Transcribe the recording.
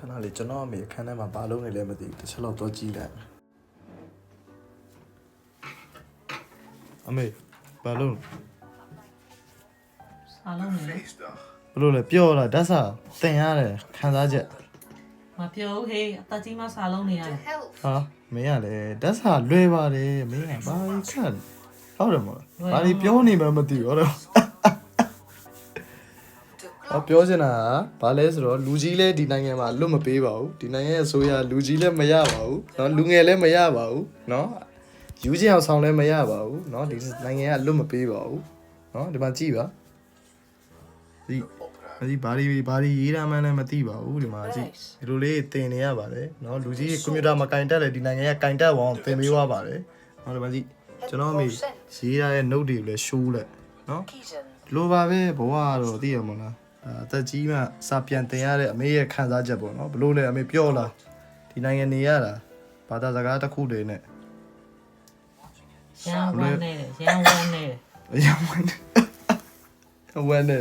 ခဏလေးကျွန်တော်အမေအခန်းထဲမှာဘာလုပ်နေလဲမသိဘူးတစ်ချက်တော့ကြည့်လိုက်အမေဘာလုပ် စားလုံးနေ ဘလို့လဲပြောတာဓာတ်စာတင်ရတယ်ခံစားချက် မပြောဟေးအသက်ကြီးမှစားလုံးနေရတယ် ဟာမင်းကလည်းဓာတ်စာလွယ်ပါတယ်မင်းကဘာခက်ဟုတ်တယ်မဟုတ်ဘာဒီပြောနေမှမသိဘူးတော့အပြောချင်တာကဘာလဲဆိုတော့လူကြီးလဲဒီနိုင်ငံမှာလွတ်မပေးပါဘူးဒီနိုင်ငံရဲ့အစိုးရလူကြီးလည်းမရပါဘူးเนาะလူငယ်လည်းမရပါဘူးเนาะယူချင်အောင်ဆောင်လည်းမရပါဘူးเนาะဒီနိုင်ငံကလွတ်မပေးပါဘူးเนาะဒီမှာကြည့်ပါဒီဘာဒီရေးရမှန်းလည်းမသိပါဘူးဒီမှာကြည့်ဒီလိုလေးတင်နေရပါတယ်เนาะလူကြီးကွန်ပျူတာမကင်တက်လေဒီနိုင်ငံကကင်တက်အောင်သင်ပေးသွားပါတယ်เนาะဒီမှာကြည့်ကျွန်တော်အမေရေးရတဲ့ note တွေကိုလည်း show လက်เนาะလိုပါပဲဘဝကတော့သိရမလားအသက်ကြီးမှစာပြန်တင်ရတဲ့အမေရဲ့ခံစားချက်ပေါ့နော်ဘလို့လဲအမေပြောလားဒီနိုင်ငံနေရတာဘာသာစကားတစ်ခုတည်းနဲ့ ရန်ဝမ်းနေတယ်ရန်ဝမ်းနေတယ် ရမ်းဝမ်းနေ